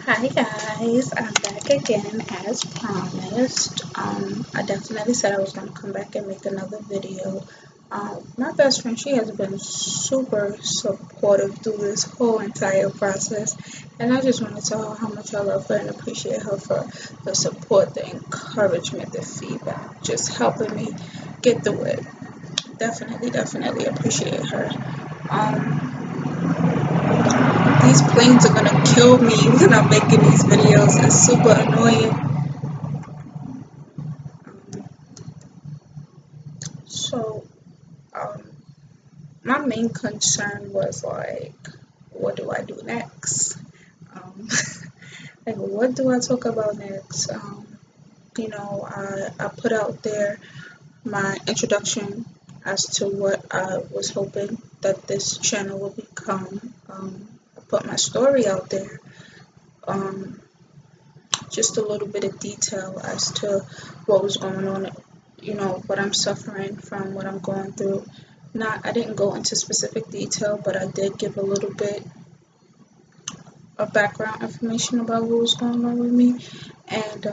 Hi guys, I'm back again as promised. I definitely said I was going to come back and make another video. My best friend, she has been super supportive through this whole entire process, and I just want to tell her how much I love her and appreciate her for the support, the encouragement, the feedback, just helping me get through it. Definitely appreciate her. Um, these planes are gonna kill me when I'm making these videos. It's super annoying. So, um, my main concern was like, what do I do next? Um, like, what do I talk about next? I put out there my introduction as to what I was hoping that this channel would become. I put my story out there. Um, just a little bit of detail as to what was going on, what I'm suffering from, what I'm going through. I didn't go into specific detail, but I did give a little bit of background information about what was going on with me. And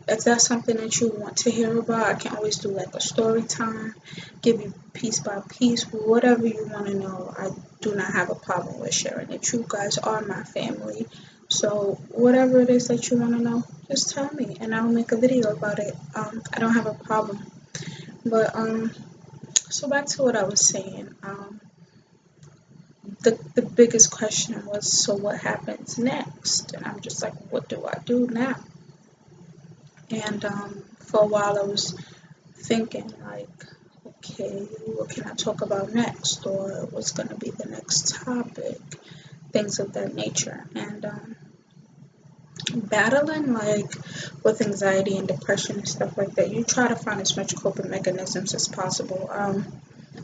if that's something that you want to hear about, I can always do like a story time, give you piece by piece, whatever you want to know. I do not have a problem with sharing it. You guys are my family. So whatever it is that you want to know, just tell me and I'll make a video about it. I don't have a problem. But so back to what I was saying. The biggest question was, so what happens next? And I'm just like, what do I do now? And for a while I was thinking like, okay, what can I talk about next, or what's going to be the next topic, things of that nature. And battling like with anxiety and depression and stuff like that, you try to find as much coping mechanisms as possible.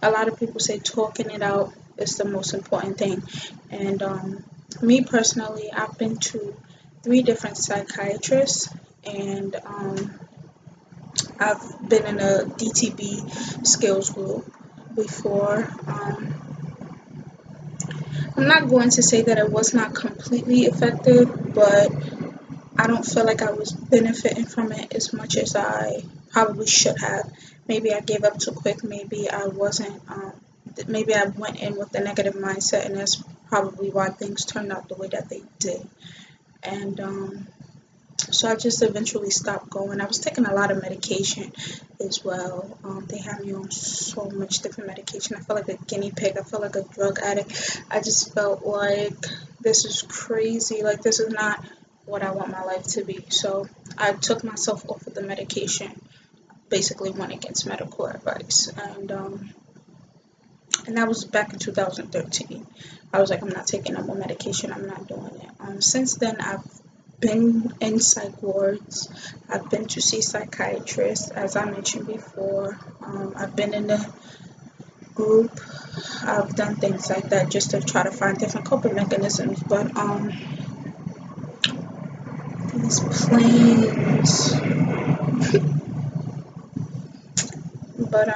A lot of people say talking it out is the most important thing, and me personally, I've been to 3 different psychiatrists, and I've been in a DTB skills group before. I'm not going to say that it was not completely effective, but I don't feel like I was benefiting from it as much as I probably should have. Maybe I gave up too quick. Maybe I wasn't. Maybe I went in with a negative mindset, and that's probably why things turned out the way that they did. And so I just eventually stopped going. I was taking a lot of medication as well. They had me on so much different medication. I felt like a guinea pig. I felt like a drug addict. I just felt like this is crazy. Like, this is not what I want my life to be. So I took myself off of the medication. Basically went against medical advice. And that was back in 2013. I was like, I'm not taking no more medication. I'm not doing it. Since then, I've been in psych wards. I've been to see psychiatrists, as I mentioned before. I've been in the group. I've done things like that just to try to find different coping mechanisms. But these planes. But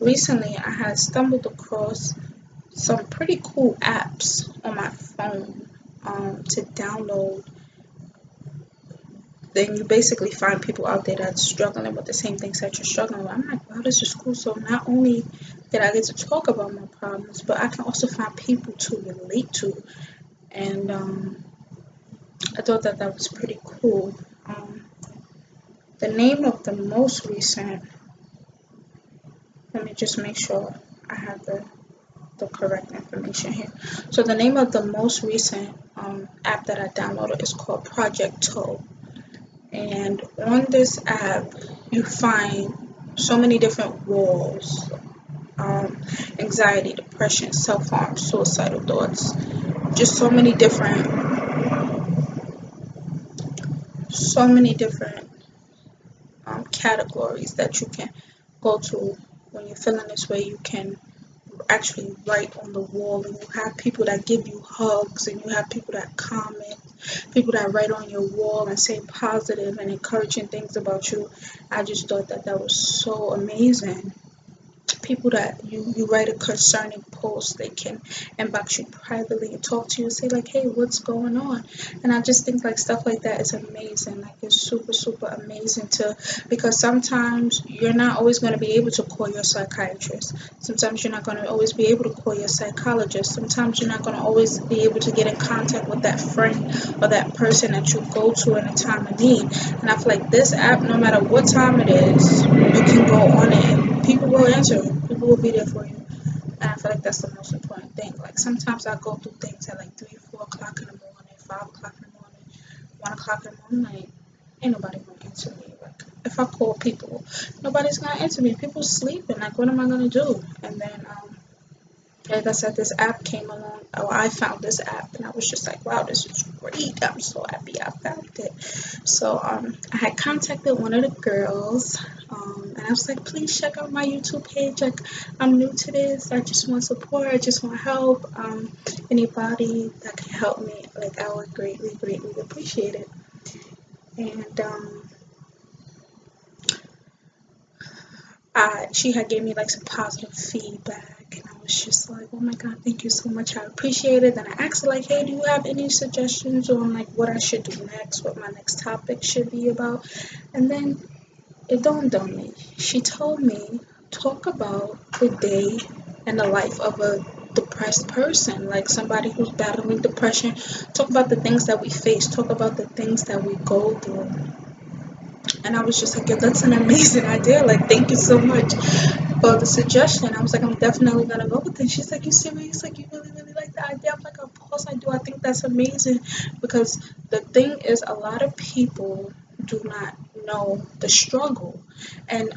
recently I had stumbled across some pretty cool apps on my phone to download. Then you basically find people out there that's struggling with the same things that you're struggling with. I'm like, wow, this is cool. So not only did I get to talk about my problems, but I can also find people to relate to. And I thought that that was pretty cool. The name of the most recent, let me just make sure I have the correct information here. So the name of the most recent app that I downloaded is called Project Toe. And on this app, you find so many different walls, anxiety, depression, self-harm, suicidal thoughts, just so many different categories that you can go to when you're feeling this way. You can actually write on the wall, and you have people that give you hugs, and you have people that comment, people that write on your wall and say positive and encouraging things about you. I just thought that that was so amazing. people that you write a concerning post, they can inbox you privately and talk to you and say like, hey, what's going on? And I just think like stuff like that is amazing. Like it's super super amazing to, because sometimes you're not always going to be able to call your psychiatrist. Sometimes you're not going to always be able to call your psychologist. Sometimes you're not going to always be able to get in contact with that friend or that person that you go to in a time of need. And I feel like this app, no matter what time it is, you can go on it and people will answer you. People will be there for you. And I feel like that's the most important thing. Like sometimes I go through things at like 3, 4 o'clock in the morning, 5 o'clock in the morning, 1 o'clock in the morning. Like, ain't nobody gonna answer me. Like if I call people, nobody's gonna answer me. People sleeping. Like what am I gonna do? And then like I said, this app came along. Oh, I found this app, and I was just like, wow, this is great. I'm so happy I found it. So I had contacted one of the girls, and I was like, please check out my YouTube page. Like, I'm new to this. I just want support. I just want help. Anybody that can help me, like, I would greatly, greatly appreciate it. And she had gave me like some positive feedback, and I was just like, oh my god, thank you so much, I appreciate it. Then I asked her like, hey, do you have any suggestions on like what I should do next, what my next topic should be about? And then it dawned on me. She told me, talk about the day and the life of a depressed person, like somebody who's battling depression. Talk about the things that we face, talk about the things that we go through. And I was just like, yeah, that's an amazing idea. Like, thank you so much for the suggestion. I was like, I'm definitely gonna go with it. She's like, you serious? Like, you really, really like the idea? I'm like, of course I do. I think that's amazing. Because the thing is, a lot of people do not know the struggle. And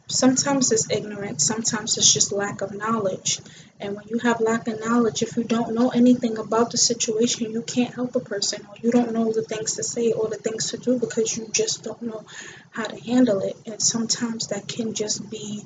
sometimes it's ignorance, sometimes it's just lack of knowledge. And when you have lack of knowledge, if you don't know anything about the situation, you can't help a person, or you don't know the things to say or the things to do because you just don't know how to handle it. And sometimes that can just be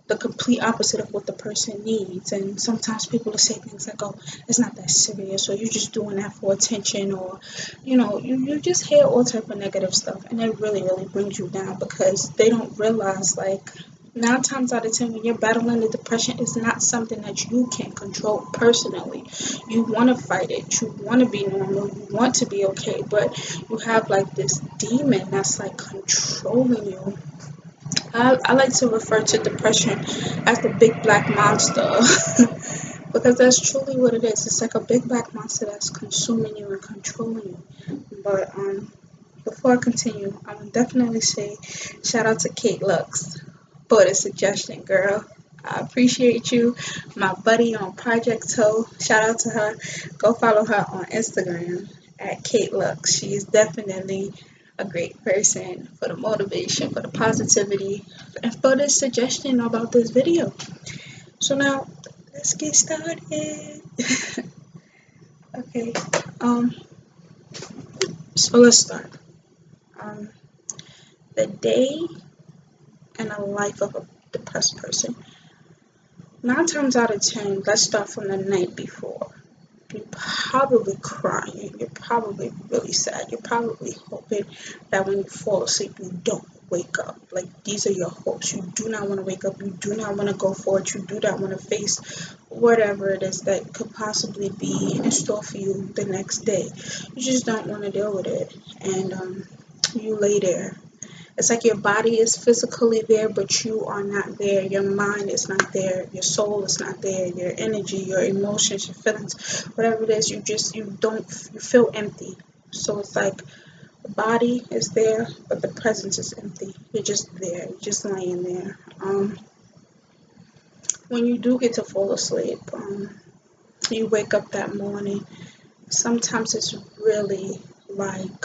the complete opposite of what the person needs. And sometimes people will say things like, oh, it's not that serious, or you're just doing that for attention, or you just hear all type of negative stuff, and it really really brings you down because they don't realize, like, 9 times out of 10 when you're battling the depression, it's not something that you can control personally. You want to fight it, you want to be normal, you want to be okay, but you have like this demon that's like controlling you. I like to refer to depression as the big black monster because that's truly what it is. It's like a big black monster that's consuming you and controlling you. But before I continue, I would definitely say shout out to Kate Lux for the suggestion, girl. I appreciate you. My buddy on Project Toe, shout out to her. Go follow her on Instagram at Kate Lux. She is definitely a great person for the motivation, for the positivity, and for the suggestion about this video. So now let's get started. Okay, so let's start. The day and a life of a depressed person. 9 times out of 10, let's start from the night before. You're probably crying, you're probably really sad, you're probably hoping that when you fall asleep you don't wake up. Like, these are your hopes. You do not want to wake up, you do not want to go forward, you do not want to face whatever it is that could possibly be in store for you the next day. You just don't want to deal with it, and you lay there. It's like your body is physically there, but you are not there. Your mind is not there. Your soul is not there. Your energy, your emotions, your feelings, whatever it is, you feel empty. So it's like the body is there, but the presence is empty. You're just there. You're just laying there. When you do get to fall asleep, you wake up that morning. Sometimes it's really like,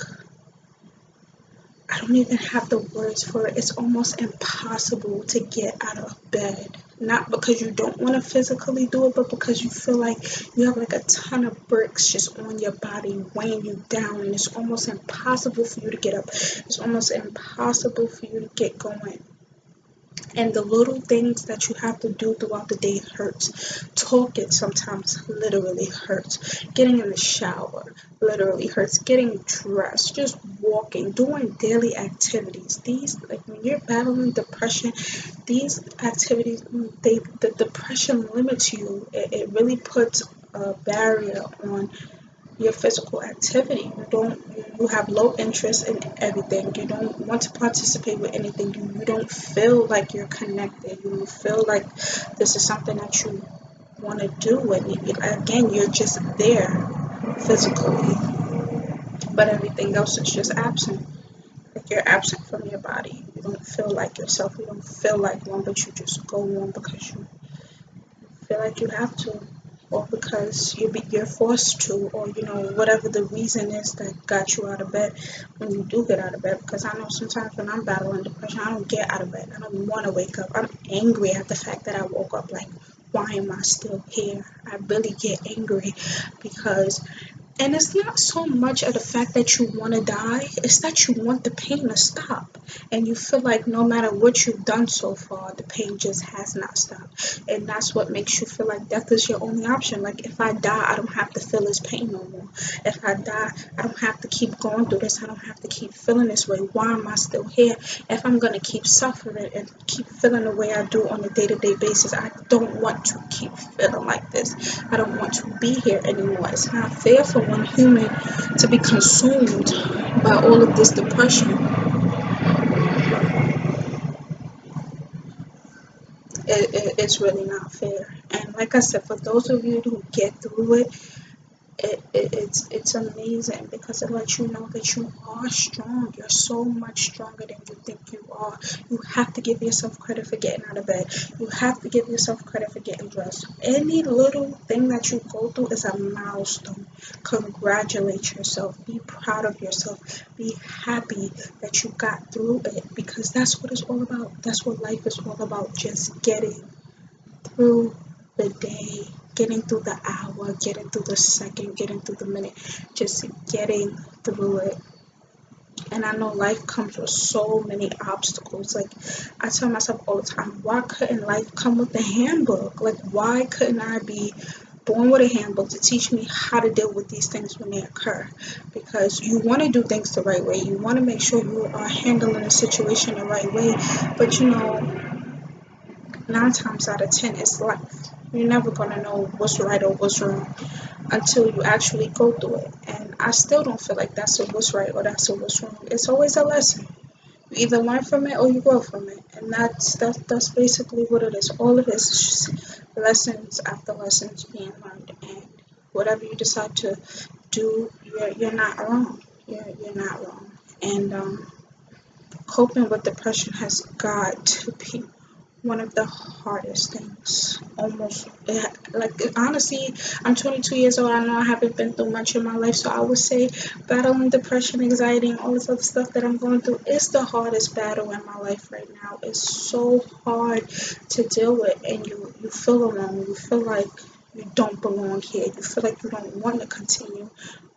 I don't even have the words for it. It's almost impossible to get out of bed. Not because you don't want to physically do it, but because you feel like you have like a ton of bricks just on your body weighing you down, and it's almost impossible for you to get up. It's almost impossible for you to get going. And the little things that you have to do throughout the day hurts. Talking sometimes literally hurts. Getting in the shower literally hurts. Getting dressed, just walking, doing daily activities. These, like when you're battling depression, these activities, the depression limits you. It really puts a barrier on your physical activity. You have low interest in everything. You don't want to participate with anything. You don't feel like you're connected. You don't feel like this is something that you want to do. And again, you're just there physically, but everything else is just absent. Like you're absent from your body. You don't feel like yourself. You don't feel like one, but you just go on because you feel like you have to, or because you're forced to, or whatever the reason is that got you out of bed when you do get out of bed. Because I know sometimes when I'm battling depression, I don't get out of bed. I don't want to wake up. I'm angry at the fact that I woke up. Like, why am I still here? I really get angry because and it's not so much of the fact that you want to die, it's that you want the pain to stop. And you feel like no matter what you've done so far, the pain just has not stopped. And that's what makes you feel like death is your only option. Like, if I die, I don't have to feel this pain no more. If I die, I don't have to keep going through this. I don't have to keep feeling this way. Why am I still here? If I'm going to keep suffering and keep feeling the way I do on a day-to-day basis, I don't want to keep feeling like this. I don't want to be here anymore. It's not fair for one human to be consumed by all of this depression. It's really not fair. And like I said, for those of you who get through it, it's amazing because it lets you know that you are strong. You're so much stronger than you think you are. You have to give yourself credit for getting out of bed. You have to give yourself credit for getting dressed. Any little thing that you go through is a milestone. Congratulate yourself. Be proud of yourself. Be happy that you got through it because that's what it's all about. That's what life is all about. Just getting through the day, getting through the hour, getting through the second, getting through the minute, just getting through it. And I know life comes with so many obstacles. Like, I tell myself all the time, why couldn't life come with a handbook? Like, why couldn't I be born with a handbook to teach me how to deal with these things when they occur? Because you want to do things the right way. You want to make sure you are handling a situation the right way. But 9 times out of 10, it's life. You're never going to know what's right or what's wrong until you actually go through it. And I still don't feel like that's a what's right or that's a what's wrong. It's always a lesson. You either learn from it or you grow from it. And that's basically what it is. All it is just lessons after lessons being learned. And whatever you decide to do, you're not wrong. You're not wrong. And coping with depression has got to be one of the hardest things. Almost, like, honestly, I'm 22 years old. I know I haven't been through much in my life, so I would say battling depression, anxiety, and all this other stuff that I'm going through is the hardest battle in my life right now. It's so hard to deal with, and you feel alone. You feel like you don't belong here. You feel like you don't want to continue.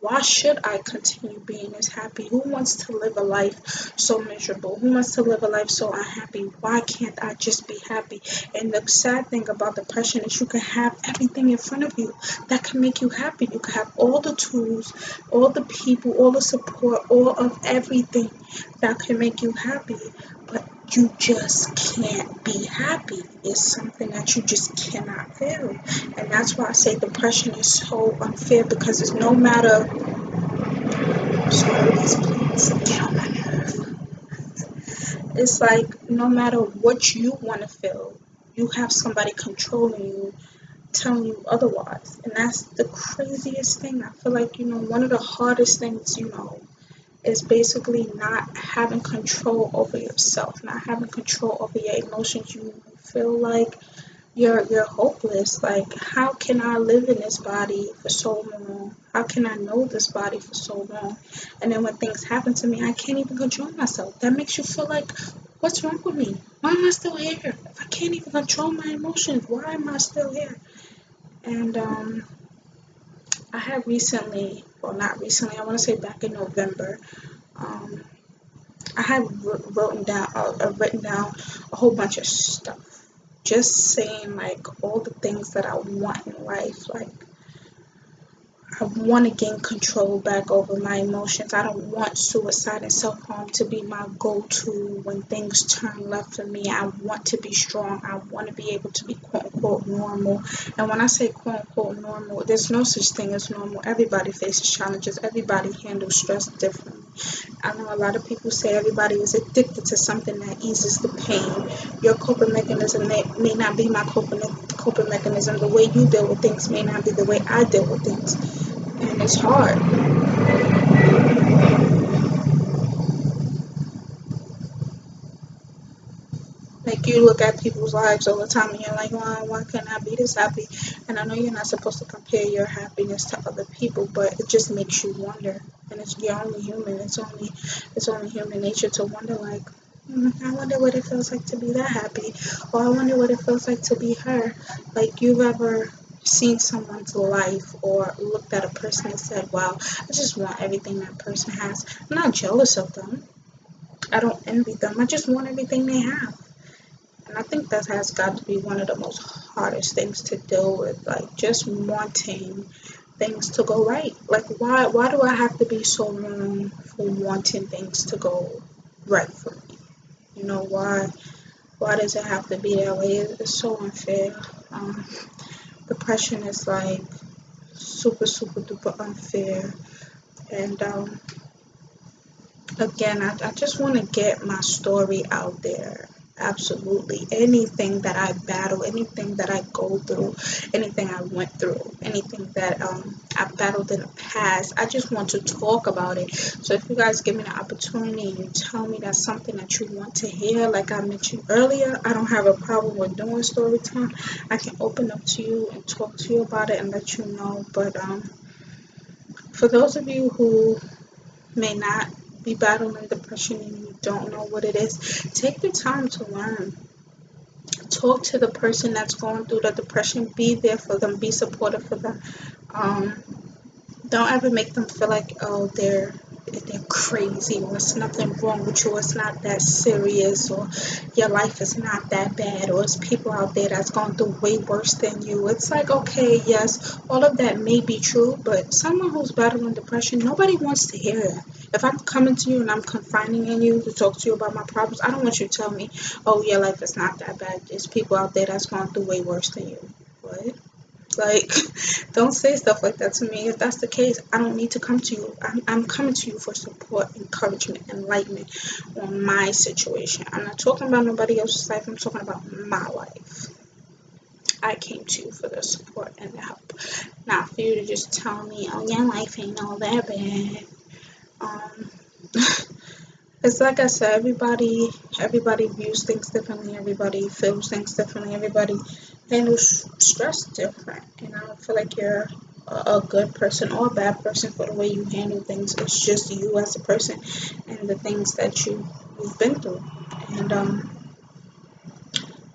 Why should I continue being this happy? Who wants to live a life so miserable? Who wants to live a life so unhappy? Why can't I just be happy? And the sad thing about depression is you can have everything in front of you that can make you happy. You can have all the tools, all the people, all the support, all of everything that can make you happy. But you just can't be happy. It's something that you just cannot feel. And that's why I say depression is so unfair because it's no matter. Sorry, these plants get on my nerve. It's like no matter what you want to feel, you have somebody controlling you, telling you otherwise. And that's the craziest thing. I feel like, one of the hardest things, is basically not having control over yourself, not having control over your emotions. You feel like you're hopeless. Like, how can I live in this body for so long? How can I know this body for so long? And then when things happen to me, I can't even control myself. That makes you feel like, what's wrong with me? Why am I still here? If I can't even control my emotions, why am I still here? And I had recently, well, not recently, I want to say back in November, I have written down a whole bunch of stuff, just saying like all the things that I want in life. Like, I want to gain control back over my emotions. I don't want suicide and self harm to be my go to when things turn left for me. I want to be strong. I want to be able to be quote unquote normal. And when I say quote unquote normal, there's no such thing as normal. Everybody faces challenges, everybody handles stress differently. I know a lot of people say everybody is addicted to something that eases the pain. Your coping mechanism may not be my coping mechanism. The way you deal with things may not be the way I deal with things. And it's hard. Like, you look at people's lives all the time and you're like, why can't I be this happy? And I know you're not supposed to compare your happiness to other people, but it just makes you wonder. And you're only human. It's only human nature to wonder, like, I wonder what it feels like to be that happy, or I wonder what it feels like to be her. Like, you've ever seen someone's life or looked at a person and said, wow, I just want everything that person has. I'm not jealous of them. I don't envy them. I just want everything they have. And I think that has got to be one of the most hardest things to deal with, like just wanting things to go right. Like, why do I have to be so wrong for wanting things to go right for me? Why does it have to be that way? It's so unfair. Um, Depression is like super super duper unfair. And again, I just want to get my story out there. Absolutely. Anything that I battle, anything that I go through, anything I went through, anything that I battled in the past, I just want to talk about it. So if you guys give me the opportunity and you tell me that's something that you want to hear, like I mentioned earlier, I don't have a problem with doing story time. I can open up to you and talk to you about it and let you know. But for those of you who may not be battling depression and you don't know what it is, take the time to learn. Talk to the person that's going through the depression. Be there for them. Be supportive for them. Um, don't ever make them feel like, oh, they're crazy, or it's nothing wrong with you, it's not that serious, or your life is not that bad, or it's people out there that's going through way worse than you. It's like, okay, yes, all of that may be true, but someone who's battling depression, nobody wants to hear that. If I'm coming to you and I'm confiding in you to talk to you about my problems, I don't want you to tell me, oh, your life is not that bad, there's people out there that's going through way worse than you. What? Like, don't say stuff like that to me. If that's the case, I don't need to come to you. I'm coming to you for support, encouragement, enlightenment on my situation. I'm not talking about nobody else's life. I'm talking about my life. I came to you for the support and the help, not for you to just tell me, oh, your life ain't all that bad. Um, It's like I said, everybody views things differently, everybody feels things differently, everybody handles stress different. And I don't feel like you're a good person or a bad person for the way you handle things. It's just you as a person and the things that you've been through. And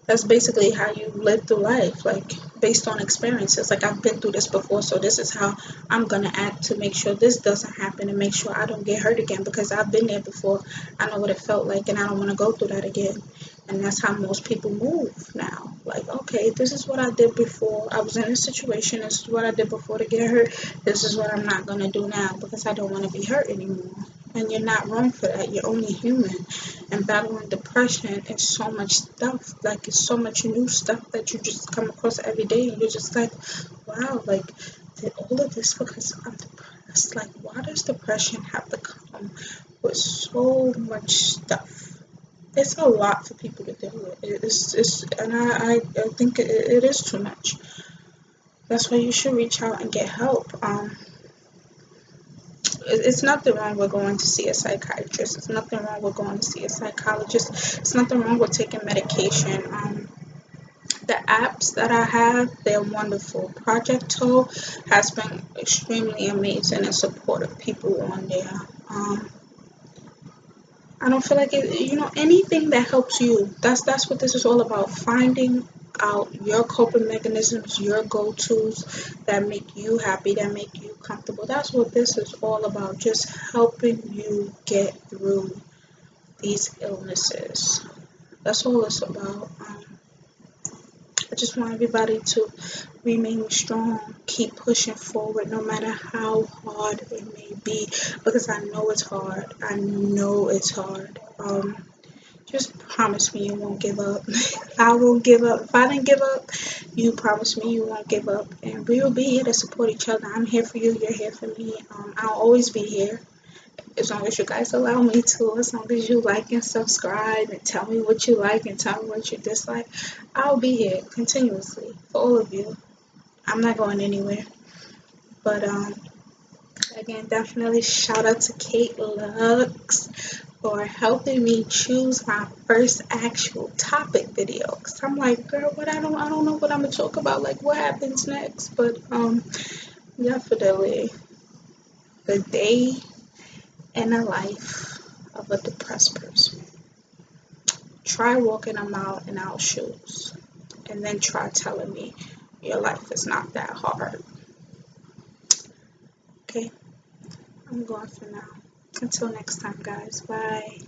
that's basically how you live through life, like based on experiences. Like, I've been through this before, so this is how I'm gonna act to make sure this doesn't happen and make sure I don't get hurt again, because I've been there before. I know what it felt like and I don't want to go through that again. And that's how most people move now. Like, okay, this is what I did before I was in this situation, this is what I did before to get hurt, this is what I'm not gonna do now because I don't want to be hurt anymore. And you're not wrong for that. You're only human. And battling depression is so much stuff. Like, it's so much new stuff that you just come across every day. And you're just like, wow, like, did all of this because I'm depressed? Like, why does depression have to come with so much stuff? It's a lot for people to deal with. And I think it is too much. That's why you should reach out and get help. It's nothing wrong with going to see a psychiatrist. It's nothing wrong with going to see a psychologist. It's nothing wrong with taking medication. The apps that I have, they're wonderful. Project Toe has been extremely amazing and supportive people on there. I don't feel like anything that helps you. That's what this is all about. Finding out your coping mechanisms, your go-tos that make you happy, that make you comfortable. That's what this is all about. Just helping you get through these illnesses. That's all it's about. I just want everybody to remain strong, keep pushing forward no matter how hard it may be, because I know it's hard. I know it's hard. Just promise me you won't give up. I won't give up. If I didn't give up, you promise me you won't give up. And we will be here to support each other. I'm here for you. You're here for me. I'll always be here as long as you guys allow me to, as long as you like and subscribe and tell me what you like and tell me what you dislike. I'll be here continuously for all of you. I'm not going anywhere. But again, definitely shout out to Kate Lux for helping me choose my first actual topic video. Cause I'm like, girl, what I don't know what I'm gonna talk about. Like, what happens next? But definitely the day in the life of a depressed person. Try walking a mile in our shoes, and then try telling me your life is not that hard. Okay, I'm going for now. Until next time, guys. Bye.